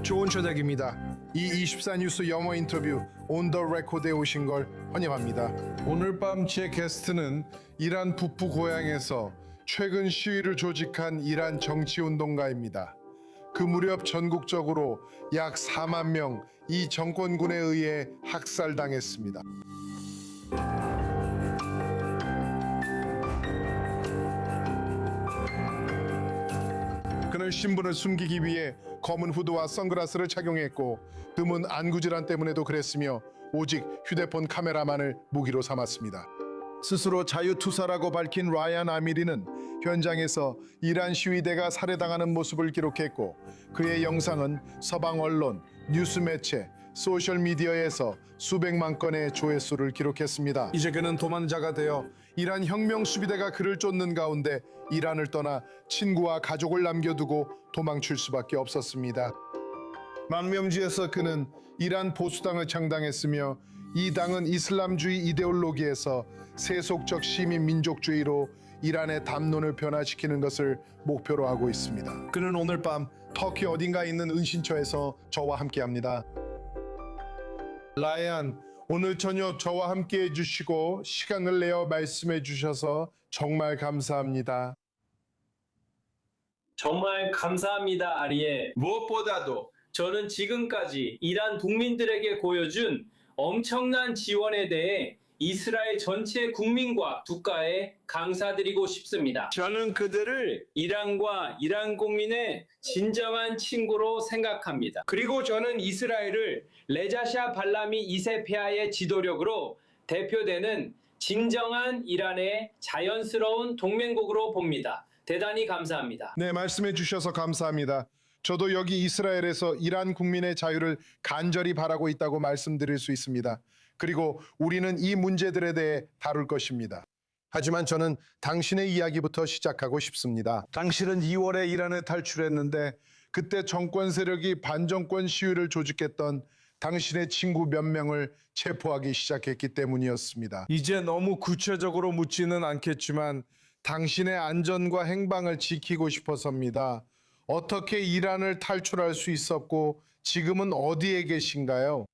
좋은 저녁입니다. 이 24 뉴스 영어 인터뷰 온 더 레코드에 오신 걸 환영합니다. 오늘 밤 제 게스트는 이란 북부 고향에서 최근 시위를 조직한 이란 정치운동가입니다. 그 무렵 전국적으로 약 4만 명 이 정권군에 의해 학살당했습니다. 그는 신분을 숨기기 위해 검은 후드와 선글라스를 착용했고 드문 안구질환 때문에도 그랬으며 오직 휴대폰 카메라만을 무기로 삼았습니다. 스스로 자유투사라고 밝힌 라얀 아미리는 현장에서 이란 시위대가 살해당하는 모습을 기록했고 그의 영상은 서방 언론, 뉴스 매체, 소셜미디어에서 수백만 건의 조회수를 기록했습니다. 이제 그는 도망자가 되어 이란 혁명 수비대가 그를 쫓는 가운데 이란을 떠나 친구와 가족을 남겨두고 도망칠 수밖에 없었습니다. 망명지에서 그는 이란 보수당을 창당했으며 이 당은 이슬람주의 이데올로기에서 세속적 시민 민족주의로 이란의 담론을 변화시키는 것을 목표로 하고 있습니다. 그는 오늘 밤 터키 어딘가에 있는 은신처에서 저와 함께합니다. 라이안, 오늘 저녁 저와 함께 해주시고 시간을 내어 말씀해 주셔서 정말 감사합니다. 정말 감사합니다, 아리에. 무엇보다도 저는 지금까지 이란 국민들에게 보여준 엄청난 지원에 대해 이스라엘 전체 국민과 국가에 감사드리고 싶습니다. 저는 그들을 이란과 이란 국민의 진정한 친구로 생각합니다. 그리고 저는 이스라엘을 레자샤 발라미 2세 폐하의 지도력으로 대표되는 진정한 이란의 자연스러운 동맹국으로 봅니다. 대단히 감사합니다. 네, 말씀해 주셔서 감사합니다. 저도 여기 이스라엘에서 이란 국민의 자유를 간절히 바라고 있다고 말씀드릴 수 있습니다. 그리고 우리는 이 문제들에 대해 다룰 것입니다. 하지만 저는 당신의 이야기부터 시작하고 싶습니다. 당신은 2월에 이란을 탈출했는데 그때 정권 세력이 반정권 시위를 조직했던 당신의 친구 몇 명을 체포하기 시작했기 때문이었습니다. 이제 너무 구체적으로 묻지는 않겠지만 당신의 안전과 행방을 지키고 싶어서입니다. 어떻게 이란을 탈출할 수 있었고 지금은 어디에 계신가요?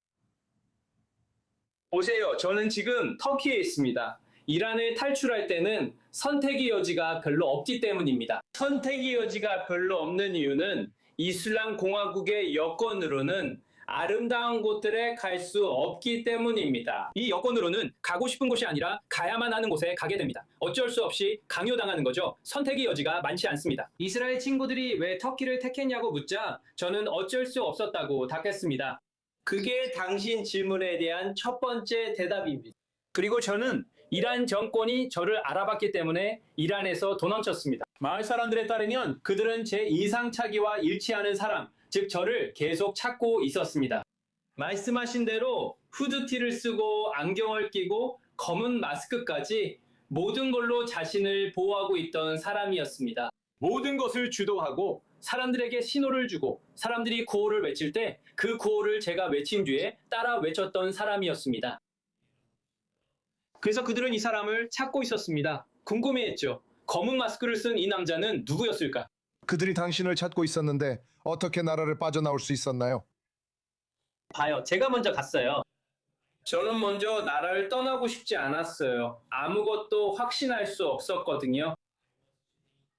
보세요. 저는 지금 터키에 있습니다. 이란을 탈출할 때는 선택의 여지가 별로 없기 때문입니다. 선택의 여지가 별로 없는 이유는 이슬람 공화국의 여건으로는 아름다운 곳들에 갈 수 없기 때문입니다. 이 여건으로는 가고 싶은 곳이 아니라 가야만 하는 곳에 가게 됩니다. 어쩔 수 없이 강요당하는 거죠. 선택의 여지가 많지 않습니다. 이스라엘 친구들이 왜 터키를 택했냐고 묻자 저는 어쩔 수 없었다고 답했습니다. 그게 당신 질문에 대한 첫 번째 대답입니다. 그리고 저는 이란 정권이 저를 알아봤기 때문에 이란에서 도망쳤습니다. 마을 사람들에 따르면 그들은 제 인상착의와 일치하는 사람, 즉 저를 계속 찾고 있었습니다. 말씀하신 대로 후드티를 쓰고 안경을 끼고 검은 마스크까지 모든 걸로 자신을 보호하고 있던 사람이었습니다. 모든 것을 주도하고 사람들에게 신호를 주고 사람들이 구호를 외칠 때 그 구호를 제가 외친 뒤에 따라 외쳤던 사람이었습니다. 그래서 그들은 이 사람을 찾고 있었습니다. 궁금해했죠. 검은 마스크를 쓴 이 남자는 누구였을까? 그들이 당신을 찾고 있었는데 어떻게 나라를 빠져나올 수 있었나요? 봐요. 제가 먼저 갔어요. 저는 먼저 나라를 떠나고 싶지 않았어요. 아무것도 확신할 수 없었거든요.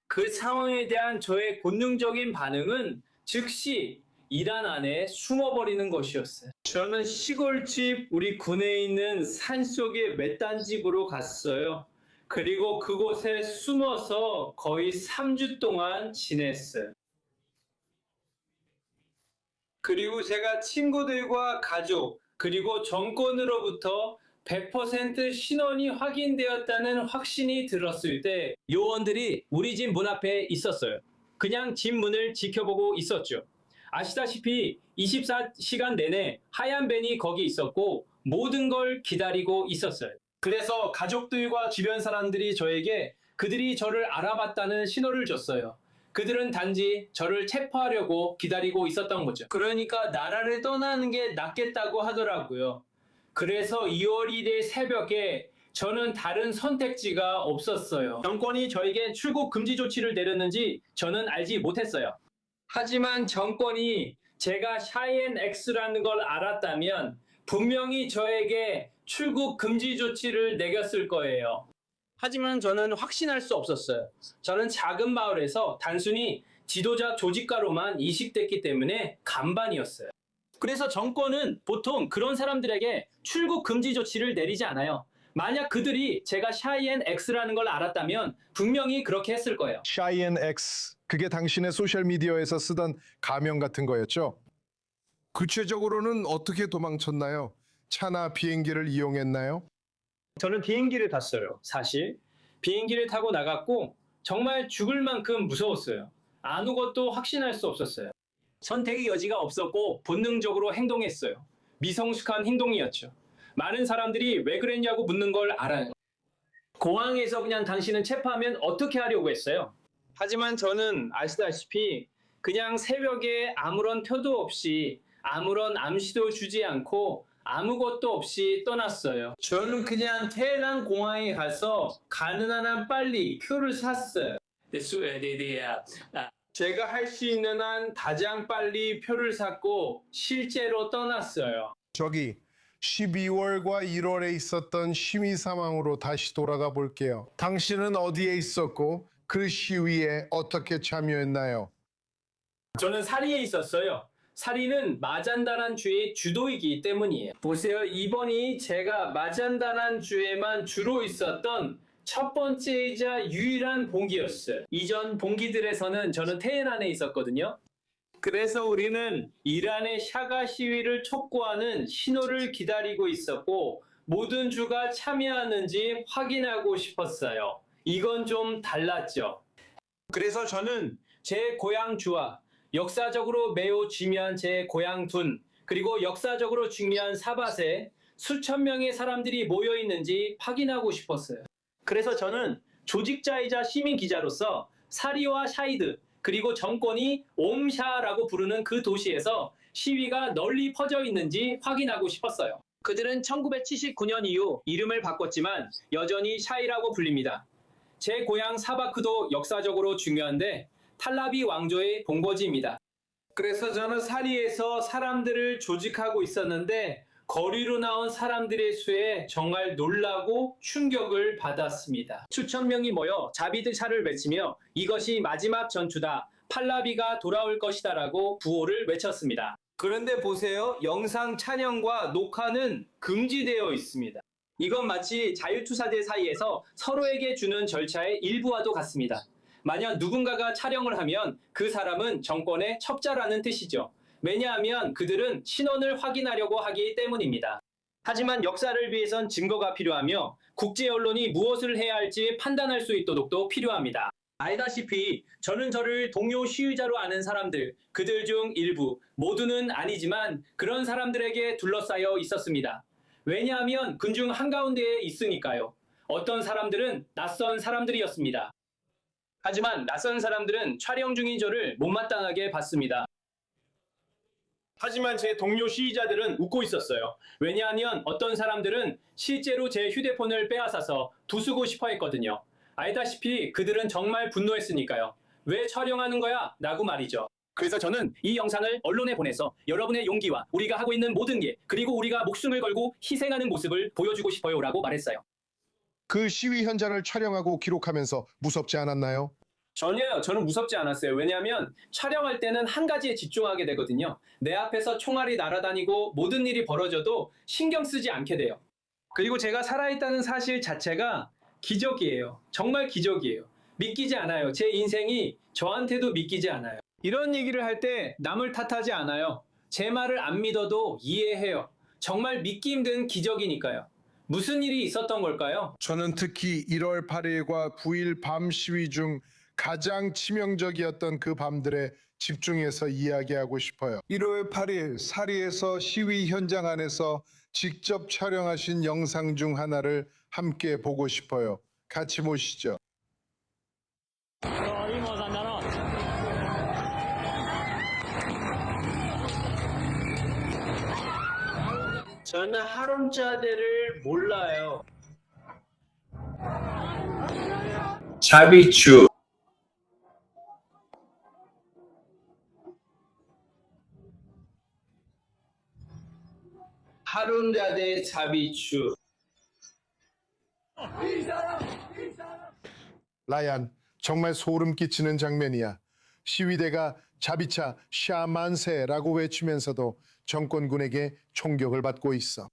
그 상황에 대한 저의 본능적인 반응은 즉시 이란 안에 숨어버리는 것이었어요. 저는 시골집 우리 군에 있는 산속의 맷단집으로 갔어요. 그리고 그곳에 숨어서 거의 3주 동안 지냈어요. 그리고 제가 친구들과 가족, 그리고 정권으로부터 100% 신원이 확인되었다는 확신이 들었을 때 요원들이 우리 집 문 앞에 있었어요. 그냥 집 문을 지켜보고 있었죠. 아시다시피 24시간 내내 하얀 밴이 거기 있었고 모든 걸 기다리고 있었어요. 그래서 가족들과 주변 사람들이 저에게 그들이 저를 알아봤다는 신호를 줬어요. 그들은 단지 저를 체포하려고 기다리고 있었던 거죠. 그러니까 나라를 떠나는 게 낫겠다고 하더라고요. 그래서 2월 1일 새벽에 저는 다른 선택지가 없었어요. 정권이 저에게 출국 금지 조치를 내렸는지 저는 알지 못했어요. 하지만 정권이 제가 샤이엔 X라는 걸 알았다면 분명히 저에게 출국 금지 조치를 내렸을 거예요. 하지만 저는 확신할 수 없었어요. 저는 작은 마을에서 단순히 지도자 조직가로만 이식됐기 때문에 간반이었어요. 그래서 정권은 보통 그런 사람들에게 출국 금지 조치를 내리지 않아요. 만약 그들이 제가 샤이엔 X라는 걸 알았다면 분명히 그렇게 했을 거예요. 샤이엔 X, 그게 당신의 소셜미디어에서 쓰던 가명 같은 거였죠? 구체적으로는 어떻게 도망쳤나요? 차나 비행기를 이용했나요? 저는 비행기를 탔어요. 사실 비행기를 타고 나갔고 정말 죽을 만큼 무서웠어요. 아무것도 확신할 수 없었어요. 선택의 여지가 없었고 본능적으로 행동했어요. 미성숙한 행동이었죠. 많은 사람들이 왜 그랬냐고 묻는 걸 알아요. 공항에서 그냥 당신은 체포하면 어떻게 하려고 했어요? 하지만 저는 아시다시피 그냥 새벽에 아무런 표도 없이 아무런 암시도 주지 않고 아무것도 없이 떠났어요. 저는 그냥 테헤란 공항에 가서 가능한 한 빨리 표를 샀어요. 제가 할 수 있는 한 가장 빨리 표를 샀고 실제로 떠났어요. 저기 12월과 1월에 있었던 시위 상황으로 다시 돌아가 볼게요. 당신은 어디에 있었고 그 시위에 어떻게 참여했나요? 저는 사리에 있었어요. 사리는 마잔다란 주의 주도이기 때문이에요. 보세요. 이번이 제가 마잔다란 주에만 주로 있었던 첫 번째이자 유일한 봉기였어요. 이전 봉기들에서는 저는 테헤란에 있었거든요. 그래서 우리는 이란의 샤가 시위를 촉구하는 신호를 기다리고 있었고 모든 주가 참여하는지 확인하고 싶었어요. 이건 좀 달랐죠. 그래서 저는 제 고향 주와 역사적으로 매우 중요한 제 고향 둔 그리고 역사적으로 중요한 사밧에 수천 명의 사람들이 모여 있는지 확인하고 싶었어요. 그래서 저는 조직자이자 시민 기자로서 사리와 샤이드 그리고 정권이 옴샤라고 부르는 그 도시에서 시위가 널리 퍼져 있는지 확인하고 싶었어요. 그들은 1979년 이후 이름을 바꿨지만 여전히 샤이라고 불립니다. 제 고향 사바크도 역사적으로 중요한데 탈라비 왕조의 본거지입니다. 그래서 저는 사리에서 사람들을 조직하고 있었는데 거리로 나온 사람들의 수에 정말 놀라고 충격을 받았습니다. 수천 명이 모여 자비드 샤를 외치며 이것이 마지막 전투다. 팔라비가 돌아올 것이다라고 구호를 외쳤습니다. 그런데 보세요. 영상 촬영과 녹화는 금지되어 있습니다. 이건 마치 자유투사들 사이에서 서로에게 주는 절차의 일부와도 같습니다. 만약 누군가가 촬영을 하면 그 사람은 정권의 첩자라는 뜻이죠. 왜냐하면 그들은 신원을 확인하려고 하기 때문입니다. 하지만 역사를 위해선 증거가 필요하며 국제 언론이 무엇을 해야 할지 판단할 수 있도록도 필요합니다. 알다시피 저는 저를 동료 시위자로 아는 사람들, 그들 중 일부, 모두는 아니지만 그런 사람들에게 둘러싸여 있었습니다. 왜냐하면 군중 한가운데에 있으니까요. 어떤 사람들은 낯선 사람들이었습니다. 하지만 낯선 사람들은 촬영 중인 저를 못마땅하게 봤습니다. 하지만 제 동료 시위자들은 웃고 있었어요. 왜냐하면 어떤 사람들은 실제로 제 휴대폰을 빼앗아서 부수고 싶어 했거든요. 알다시피 그들은 정말 분노했으니까요. 왜 촬영하는 거야? 라고 말이죠. 그래서 저는 이 영상을 언론에 보내서 여러분의 용기와 우리가 하고 있는 모든 일, 그리고 우리가 목숨을 걸고 희생하는 모습을 보여주고 싶어요 라고 말했어요. 그 시위 현장을 촬영하고 기록하면서 무섭지 않았나요? 전혀요. 저는 무섭지 않았어요. 왜냐하면 촬영할 때는 한 가지에 집중하게 되거든요. 내 앞에서 총알이 날아다니고 모든 일이 벌어져도 신경 쓰지 않게 돼요. 그리고 제가 살아있다는 사실 자체가 기적이에요. 정말 기적이에요. 믿기지 않아요. 제 인생이 저한테도 믿기지 않아요. 이런 얘기를 할 때 남을 탓하지 않아요. 제 말을 안 믿어도 이해해요. 정말 믿기 힘든 기적이니까요. 무슨 일이 있었던 걸까요? 저는 특히 1월 8일과 9일 밤 시위 중 가장 치명적이었던 그 밤들에 집중해서 이야기하고 싶어요. 1월 8일 사리에서 시위 현장 안에서 직접 촬영하신 영상 중 하나를 함께 보고 싶어요. 같이 보시죠. 저는 하룸자데를 몰라요. 자비추 하룬자대 자비추. 라얀, 정말 소름 끼치는 장면이야. 시위대가 자비차 샤만세라고 외치면서도 정권군에게 총격을 받고 있어.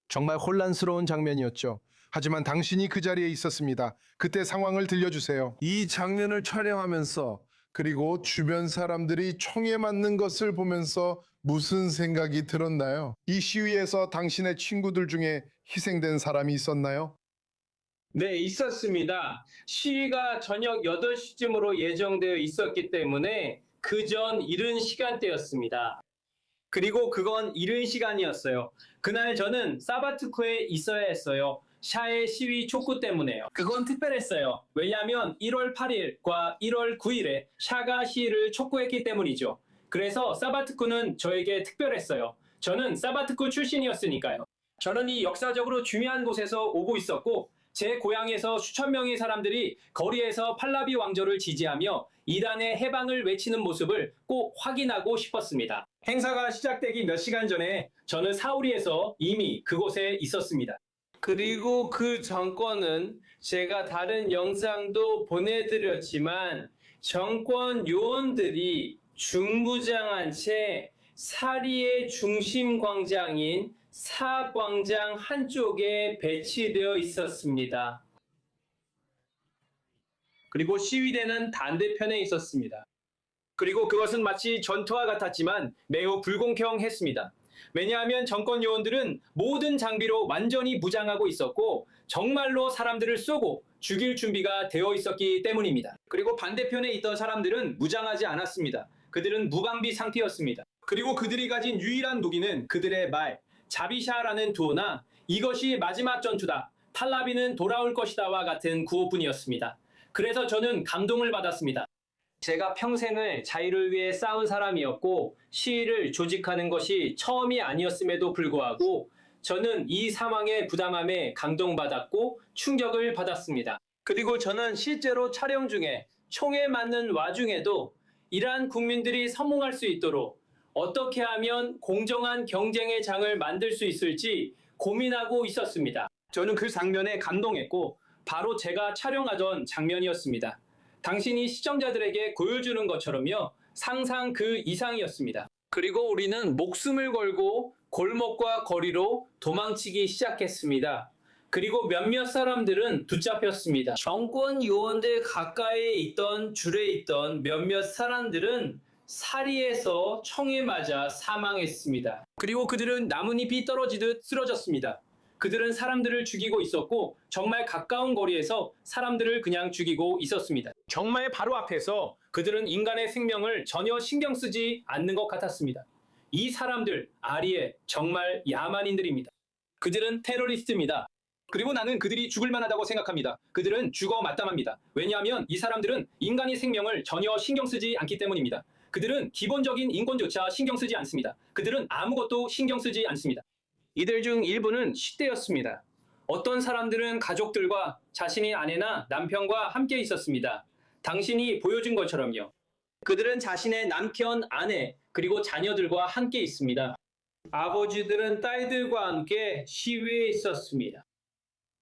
정말 혼란스러운 장면이었죠. 하지만 당신이 그 자리에 있었습니다. 그때 상황을 들려주세요. 이 장면을 촬영하면서 그리고 주변 사람들이 총에 맞는 것을 보면서 무슨 생각이 들었나요? 이 시위에서 당신의 친구들 중에 희생된 사람이 있었나요? 네, 있었습니다. 시위가 저녁 8시쯤으로 예정되어 있었기 때문에 그 전 이른 시간대였습니다. 그리고 그건 이른 시간이었어요. 그날 저는 사바트코에 있어야 했어요. 샤의 시위 촉구 때문에요. 그건 특별했어요. 왜냐하면 1월 8일과 1월 9일에 샤가 시위를 촉구했기 때문이죠. 그래서 사바트코는 저에게 특별했어요. 저는 사바트코 출신이었으니까요. 저는 이 역사적으로 중요한 곳에서 오고 있었고 제 고향에서 수천 명의 사람들이 거리에서 팔라비 왕조를 지지하며 이란의 해방을 외치는 모습을 꼭 확인하고 싶었습니다. 행사가 시작되기 몇 시간 전에 저는 사우리에서 이미 그곳에 있었습니다. 그리고 그 정권은 제가 다른 영상도 보내드렸지만 정권 요원들이 중무장한 채 사리의 중심 광장인 사광장 한쪽에 배치되어 있었습니다. 그리고 시위대는 반대편에 있었습니다. 그리고 그것은 마치 전투와 같았지만 매우 불공평했습니다. 왜냐하면 정권 요원들은 모든 장비로 완전히 무장하고 있었고 정말로 사람들을 쏘고 죽일 준비가 되어 있었기 때문입니다. 그리고 반대편에 있던 사람들은 무장하지 않았습니다. 그들은 무방비 상태였습니다. 그리고 그들이 가진 유일한 무기는 그들의 말, 자비샤라는 두어나 이것이 마지막 전투다, 탈라비는 돌아올 것이다와 같은 구호뿐이었습니다. 그래서 저는 감동을 받았습니다. 제가 평생을 자유를 위해 싸운 사람이었고 시위를 조직하는 것이 처음이 아니었음에도 불구하고 저는 이 상황의 부당함에 감동받았고 충격을 받았습니다. 그리고 저는 실제로 촬영 중에 총에 맞는 와중에도 이란 국민들이 선몽할 수 있도록 어떻게 하면 공정한 경쟁의 장을 만들 수 있을지 고민하고 있었습니다. 저는 그 장면에 감동했고 바로 제가 촬영하던 장면이었습니다. 당신이 시청자들에게 보여주는 것처럼요, 상상 그 이상이었습니다. 그리고 우리는 목숨을 걸고 골목과 거리로 도망치기 시작했습니다. 그리고 몇몇 사람들은 붙잡혔습니다. 정권 요원들 가까이에 있던 줄에 있던 몇몇 사람들은 사리에서 총에 맞아 사망했습니다. 그리고 그들은 나뭇잎이 떨어지듯 쓰러졌습니다. 그들은 사람들을 죽이고 있었고 정말 가까운 거리에서 사람들을 그냥 죽이고 있었습니다. 정말 바로 앞에서 그들은 인간의 생명을 전혀 신경 쓰지 않는 것 같았습니다. 이 사람들, 아리에 정말 야만인들입니다. 그들은 테러리스트입니다. 그리고 나는 그들이 죽을 만하다고 생각합니다. 그들은 죽어 마땅합니다. 왜냐하면 이 사람들은 인간의 생명을 전혀 신경 쓰지 않기 때문입니다. 그들은 기본적인 인권조차 신경 쓰지 않습니다. 그들은 아무것도 신경 쓰지 않습니다. 이들 중 일부는 10대였습니다. 어떤 사람들은 가족들과 자신의 아내나 남편과 함께 있었습니다. 당신이 보여준 것처럼요. 그들은 자신의 남편, 아내, 그리고 자녀들과 함께 있습니다. 아버지들은 딸들과 함께 시위에 있었습니다.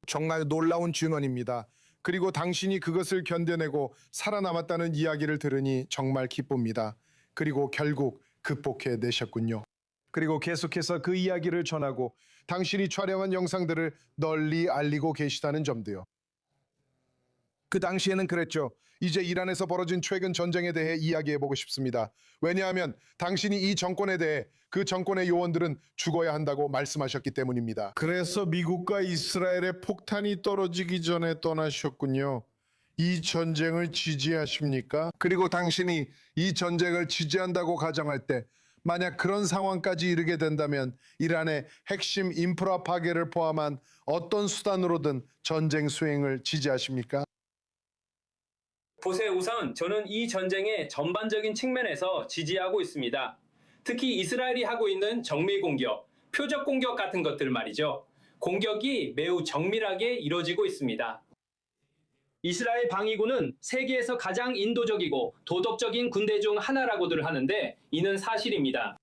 정말 놀라운 증언입니다. 그리고 당신이 그것을 견뎌내고 살아남았다는 이야기를 들으니 정말 기쁩니다. 그리고 결국 극복해내셨군요. 그리고 계속해서 그 이야기를 전하고 당신이 촬영한 영상들을 널리 알리고 계시다는 점도요. 그 당시에는 그랬죠. 이제 이란에서 벌어진 최근 전쟁에 대해 이야기해보고 싶습니다. 왜냐하면 당신이 이 정권에 대해 그 정권의 요원들은 죽어야 한다고 말씀하셨기 때문입니다. 그래서 미국과 이스라엘의 폭탄이 떨어지기 전에 떠나셨군요. 이 전쟁을 지지하십니까? 그리고 당신이 이 전쟁을 지지한다고 가정할 때 만약 그런 상황까지 이르게 된다면 이란의 핵심 인프라 파괴를 포함한 어떤 수단으로든 전쟁 수행을 지지하십니까? 보세요. 우선 저는 이 전쟁의 전반적인 측면에서 지지하고 있습니다. 특히 이스라엘이 하고 있는 정밀 공격, 표적 공격 같은 것들 말이죠. 공격이 매우 정밀하게 이루어지고 있습니다. 이스라엘 방위군은 세계에서 가장 인도적이고 도덕적인 군대 중 하나라고들 하는데 이는 사실입니다.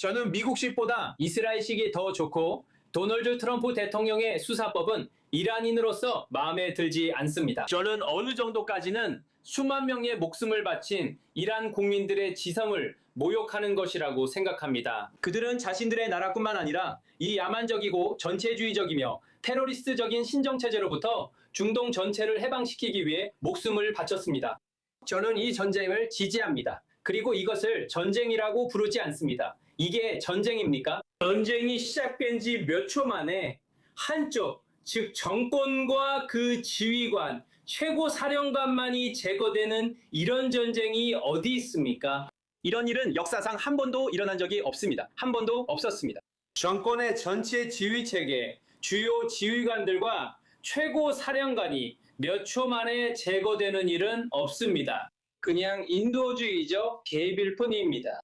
저는 미국식보다 이스라엘식이 더 좋고 도널드 트럼프 대통령의 수사법은 이란인으로서 마음에 들지 않습니다. 저는 어느 정도까지는 수만 명의 목숨을 바친 이란 국민들의 지성을 모욕하는 것이라고 생각합니다. 그들은 자신들의 나라뿐만 아니라 이 야만적이고 전체주의적이며 테러리스트적인 신정체제로부터 중동 전체를 해방시키기 위해 목숨을 바쳤습니다. 저는 이 전쟁을 지지합니다. 그리고 이것을 전쟁이라고 부르지 않습니다. 이게 전쟁입니까? 전쟁이 시작된 지 몇 초 만에 한쪽, 즉 정권과 그 지휘관, 최고 사령관만이 제거되는 이런 전쟁이 어디 있습니까? 이런 일은 역사상 한 번도 일어난 적이 없습니다. 한 번도 없었습니다. 정권의 전체 지휘 체계, 주요 지휘관들과 최고 사령관이 몇 초 만에 제거되는 일은 없습니다. 그냥 인도주의적 개입일 뿐입니다.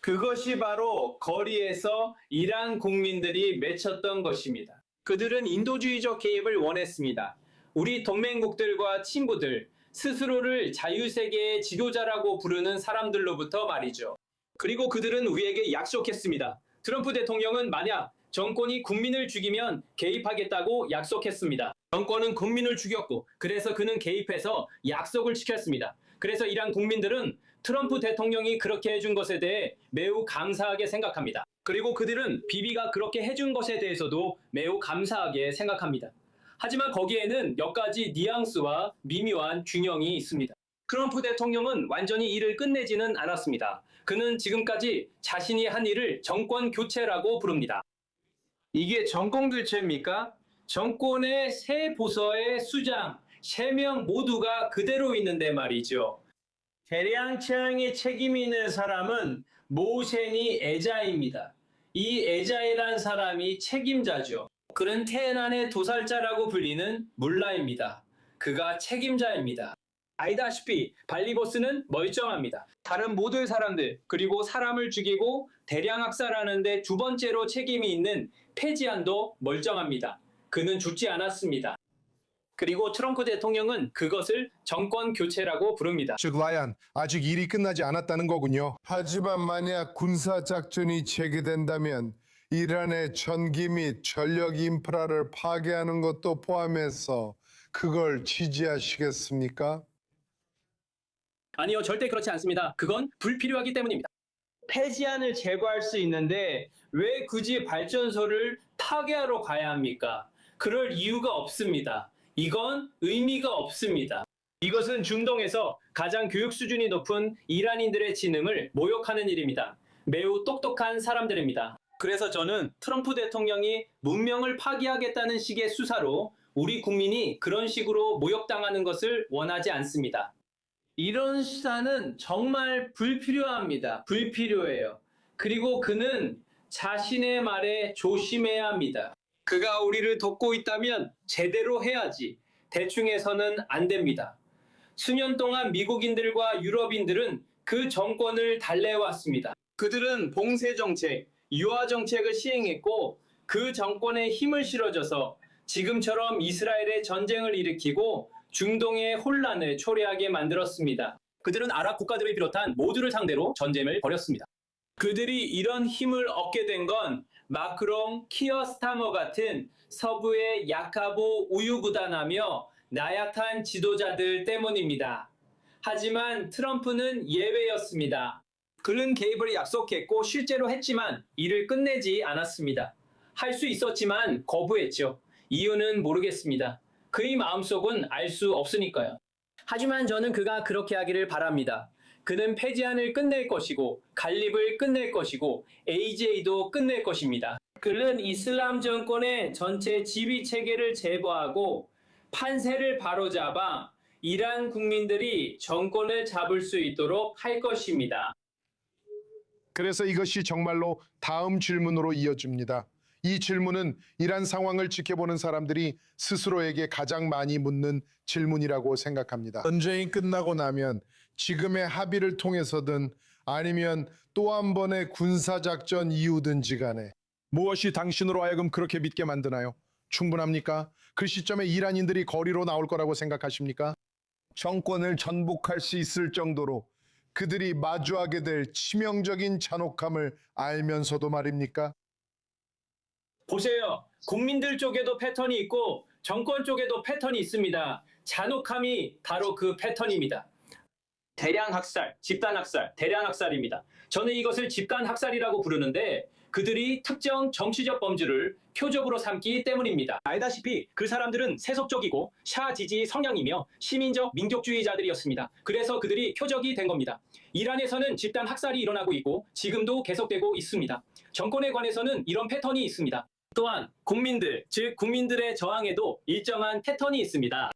그것이 바로 거리에서 이란 국민들이 맺혔던 것입니다. 그들은 인도주의적 개입을 원했습니다. 우리 동맹국들과 친구들, 스스로를 자유세계의 지도자라고 부르는 사람들로부터 말이죠. 그리고 그들은 우리에게 약속했습니다. 트럼프 대통령은 만약 정권이 국민을 죽이면 개입하겠다고 약속했습니다. 정권은 국민을 죽였고 그래서 그는 개입해서 약속을 지켰습니다. 그래서 이란 국민들은 트럼프 대통령이 그렇게 해준 것에 대해 매우 감사하게 생각합니다. 그리고 그들은 비비가 그렇게 해준 것에 대해서도 매우 감사하게 생각합니다. 하지만 거기에는 몇 가지 뉘앙스와 미묘한 균형이 있습니다. 트럼프 대통령은 완전히 일을 끝내지는 않았습니다. 그는 지금까지 자신이 한 일을 정권 교체라고 부릅니다. 이게 정권 교체입니까? 정권의 새 부서의 수장 3명 모두가 그대로 있는데 말이죠. 대량채용에 책임 있는 사람은 모세니 에자입니다. 이 에자이란 사람이 책임자죠. 그는 테헤란의 도살자라고 불리는 물라입니다. 그가 책임자입니다. 알다시피 발리보스는 멀쩡합니다. 다른 모든 사람들 그리고 사람을 죽이고 대량 학살하는데 두 번째로 책임이 있는 페지안도 멀쩡합니다. 그는 죽지 않았습니다. 그리고 트럼프 대통령은 그것을 정권 교체라고 부릅니다. 즉 라얀, 아직 일이 끝나지 않았다는 거군요. 하지만 만약 군사작전이 재개된다면 이란의 전기 및 전력 인프라를 파괴하는 것도 포함해서 그걸 지지하시겠습니까? 아니요, 절대 그렇지 않습니다. 그건 불필요하기 때문입니다. 페지안을 제거할 수 있는데 왜 굳이 발전소를 파괴하러 가야 합니까? 그럴 이유가 없습니다. 이건 의미가 없습니다. 이것은 중동에서 가장 교육 수준이 높은 이란인들의 지능을 모욕하는 일입니다. 매우 똑똑한 사람들입니다. 그래서 저는 트럼프 대통령이 문명을 파기하겠다는 식의 수사로 우리 국민이 그런 식으로 모욕당하는 것을 원하지 않습니다. 이런 수사는 정말 불필요합니다. 불필요해요. 그리고 그는 자신의 말에 조심해야 합니다. 그가 우리를 돕고 있다면 제대로 해야지. 대충 해서는 안 됩니다. 수년 동안 미국인들과 유럽인들은 그 정권을 달래왔습니다. 그들은 봉쇄 정책, 유화 정책을 시행했고 그 정권에 힘을 실어줘서 지금처럼 이스라엘의 전쟁을 일으키고 중동의 혼란을 초래하게 만들었습니다. 그들은 아랍 국가들을 비롯한 모두를 상대로 전쟁을 벌였습니다. 그들이 이런 힘을 얻게 된 건 마크롱, 키어 스타머 같은 서부의 약하고 우유부단하며 나약한 지도자들 때문입니다. 하지만 트럼프는 예외였습니다. 그는 개입을 약속했고 실제로 했지만 일을 끝내지 않았습니다. 할 수 있었지만 거부했죠. 이유는 모르겠습니다. 그의 마음속은 알 수 없으니까요. 하지만 저는 그가 그렇게 하기를 바랍니다. 그는 페지안을 끝낼 것이고 갈립을 끝낼 것이고 AJ도 끝낼 것입니다. 그는 이슬람 정권의 전체 지휘 체계를 제거하고 판세를 바로잡아 이란 국민들이 정권을 잡을 수 있도록 할 것입니다. 그래서 이것이 정말로 다음 질문으로 이어집니다. 이 질문은 이란 상황을 지켜보는 사람들이 스스로에게 가장 많이 묻는 질문이라고 생각합니다. 전쟁이 끝나고 나면 지금의 합의를 통해서든 아니면 또 한 번의 군사작전 이후든지 간에 무엇이 당신으로 하여금 그렇게 믿게 만드나요? 충분합니까? 그 시점에 이란인들이 거리로 나올 거라고 생각하십니까? 정권을 전복할 수 있을 정도로 그들이 마주하게 될 치명적인 잔혹함을 알면서도 말입니까? 보세요. 국민들 쪽에도 패턴이 있고 정권 쪽에도 패턴이 있습니다. 잔혹함이 바로 그 패턴입니다. 대량 학살, 집단 학살, 대량 학살입니다. 저는 이것을 집단 학살이라고 부르는데 그들이 특정 정치적 범주를 표적으로 삼기 때문입니다. 알다시피 그 사람들은 세속적이고 샤 지지 성향이며 시민적 민족주의자들이었습니다. 그래서 그들이 표적이 된 겁니다. 이란에서는 집단 학살이 일어나고 있고 지금도 계속되고 있습니다. 정권에 관해서는 이런 패턴이 있습니다. 또한 국민들, 즉 국민들의 저항에도 일정한 패턴이 있습니다.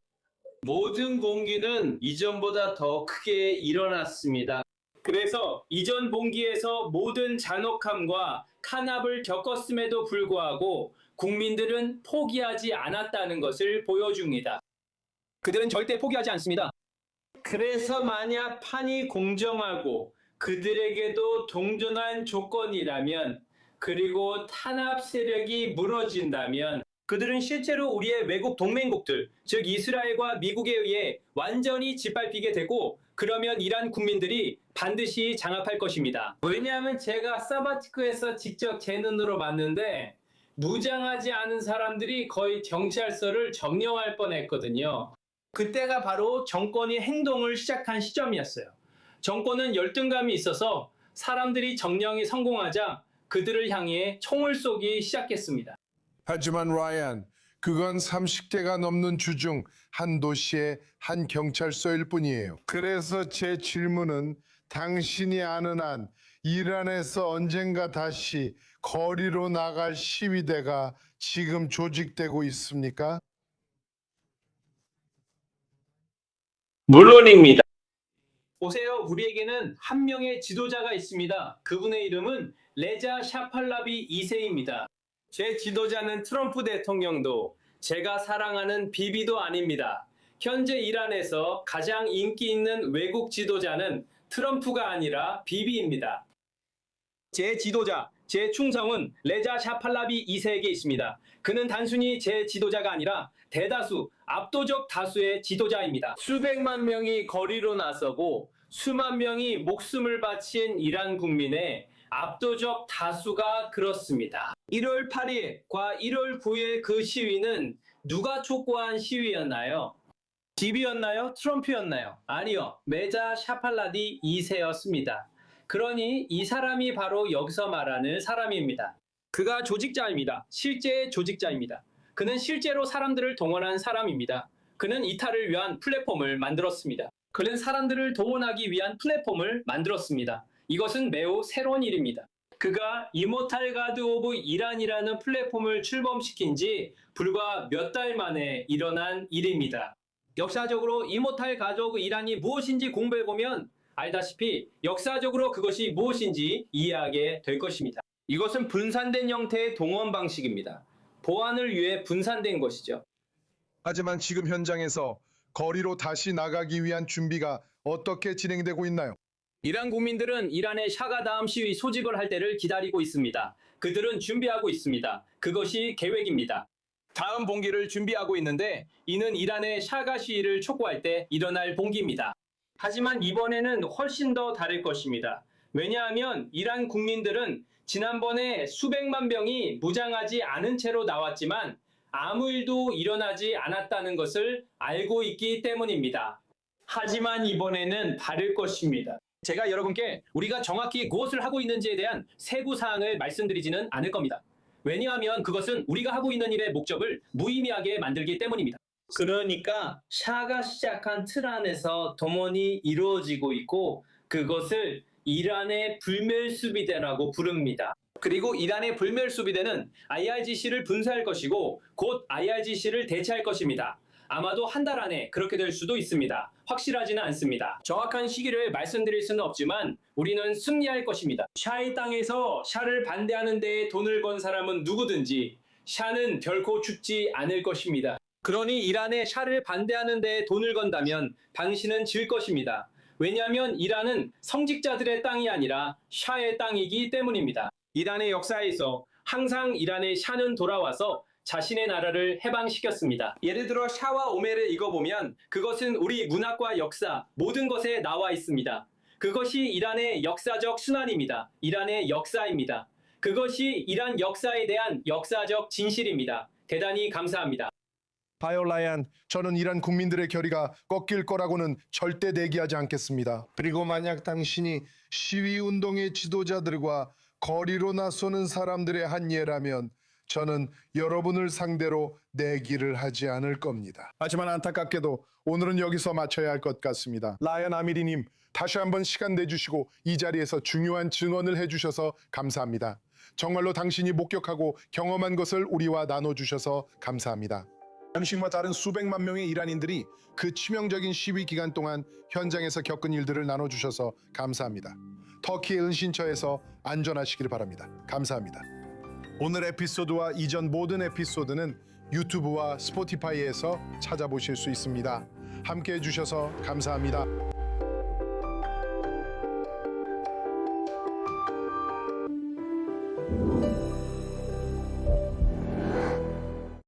모든 봉기는 이전보다 더 크게 일어났습니다. 그래서 이전 봉기에서 모든 잔혹함과 탄압을 겪었음에도 불구하고 국민들은 포기하지 않았다는 것을 보여줍니다. 그들은 절대 포기하지 않습니다. 그래서 만약 판이 공정하고 그들에게도 동전한 조건이라면 그리고 탄압 세력이 무너진다면 그들은 실제로 우리의 외국 동맹국들, 즉 이스라엘과 미국에 의해 완전히 짓밟히게 되고 그러면 이란 국민들이 반드시 장악할 것입니다. 왜냐하면 제가 사바티크에서 직접 제 눈으로 봤는데 무장하지 않은 사람들이 거의 경찰서를 점령할 뻔했거든요. 그때가 바로 정권이 행동을 시작한 시점이었어요. 정권은 열등감이 있어서 사람들이 정령이 성공하자 그들을 향해 총을 쏘기 시작했습니다. 하지만 라이언, 그건 30개가 넘는 주 중 한 도시의 한 경찰서일 뿐이에요. 그래서 제 질문은 당신이 아는 한 이란에서 언젠가 다시 거리로 나갈 시위대가 지금 조직되고 있습니까? 물론입니다. 보세요. 우리에게는 한 명의 지도자가 있습니다. 그분의 이름은 레자 샤팔라비 2세입니다. 제 지도자는 트럼프 대통령도 제가 사랑하는 비비도 아닙니다. 현재 이란에서 가장 인기 있는 외국 지도자는 트럼프가 아니라 비비입니다. 제 지도자, 제 충성은 레자 샤팔라비 2세에게 있습니다. 그는 단순히 제 지도자가 아니라 대다수, 압도적 다수의 지도자입니다. 수백만 명이 거리로 나서고 수만 명이 목숨을 바친 이란 국민의 압도적 다수가 그렇습니다. 1월 8일과 1월 9일 그 시위는 누가 촉구한 시위였나요? 비비였나요? 트럼프였나요? 아니요. 레자 샤팔라비 2세였습니다. 그러니 이 사람이 바로 여기서 말하는 사람입니다. 그가 조직자입니다. 실제 조직자입니다. 그는 실제로 사람들을 동원한 사람입니다. 그는 이탈을 위한 플랫폼을 만들었습니다. 그는 사람들을 동원하기 위한 플랫폼을 만들었습니다. 이것은 매우 새로운 일입니다. 그가 이모탈 가드 오브 이란이라는 플랫폼을 출범시킨 지 불과 몇 달 만에 일어난 일입니다. 역사적으로 이모탈 가드 오브 이란이 무엇인지 공부해보면 알다시피 역사적으로 그것이 무엇인지 이해하게 될 것입니다. 이것은 분산된 형태의 동원 방식입니다. 보안을 위해 분산된 것이죠. 하지만 지금 현장에서 거리로 다시 나가기 위한 준비가 어떻게 진행되고 있나요? 이란 국민들은 이란의 샤가 다음 시위 소집을 할 때를 기다리고 있습니다. 그들은 준비하고 있습니다. 그것이 계획입니다. 다음 봉기를 준비하고 있는데 이는 이란의 샤가 시위를 촉구할 때 일어날 봉기입니다. 하지만 이번에는 훨씬 더 다를 것입니다. 왜냐하면 이란 국민들은 지난번에 수백만 명이 무장하지 않은 채로 나왔지만 아무 일도 일어나지 않았다는 것을 알고 있기 때문입니다. 하지만 이번에는 다를 것입니다. 제가 여러분께 우리가 정확히 무엇을 하고 있는지에 대한 세부 사항을 말씀드리지는 않을 겁니다. 왜냐하면 그것은 우리가 하고 있는 일의 목적을 무의미하게 만들기 때문입니다. 그러니까 샤가 시작한 틀 안에서 동원이 이루어지고 있고 그것을 이란의 불멸수비대라고 부릅니다. 그리고 이란의 불멸수비대는 IRGC를 분사할 것이고 곧 IRGC를 대체할 것입니다. 아마도 한 달 안에 그렇게 될 수도 있습니다. 확실하지는 않습니다. 정확한 시기를 말씀드릴 수는 없지만 우리는 승리할 것입니다. 샤의 땅에서 샤를 반대하는 데에 돈을 건 사람은 누구든지 샤는 결코 죽지 않을 것입니다. 그러니 이란의 샤를 반대하는 데에 돈을 건다면 당신은 질 것입니다. 왜냐하면 이란은 성직자들의 땅이 아니라 샤의 땅이기 때문입니다. 이란의 역사에서 항상 이란의 샤는 돌아와서 자신의 나라를 해방시켰습니다. 예를 들어 샤와 오멜을 읽어보면 그것은 우리 문학과 역사 모든 것에 나와 있습니다. 그것이 이란의 역사적 순환입니다. 이란의 역사입니다. 그것이 이란 역사에 대한 역사적 진실입니다. 대단히 감사합니다. 봐요 라얀, 저는 이란 국민들의 결의가 꺾일 거라고는 절대 내기하지 않겠습니다. 그리고 만약 당신이 시위운동의 지도자들과 거리로 나서는 사람들의 한 예라면 저는 여러분을 상대로 내기를 하지 않을 겁니다. 하지만 안타깝게도 오늘은 여기서 마쳐야 할 것 같습니다. 라얀 아미리님, 다시 한번 시간 내주시고 이 자리에서 중요한 증언을 해주셔서 감사합니다. 정말로 당신이 목격하고 경험한 것을 우리와 나눠주셔서 감사합니다. 당신과 다른 수백만 명의 이란인들이 그 치명적인 시위 기간 동안 현장에서 겪은 일들을 나눠주셔서 감사합니다. 터키의 은신처에서 안전하시길 바랍니다. 감사합니다. 오늘 에피소드와 이전 모든 에피소드는 유튜브와 스포티파이에서 찾아보실 수 있습니다. 함께 해주셔서 감사합니다.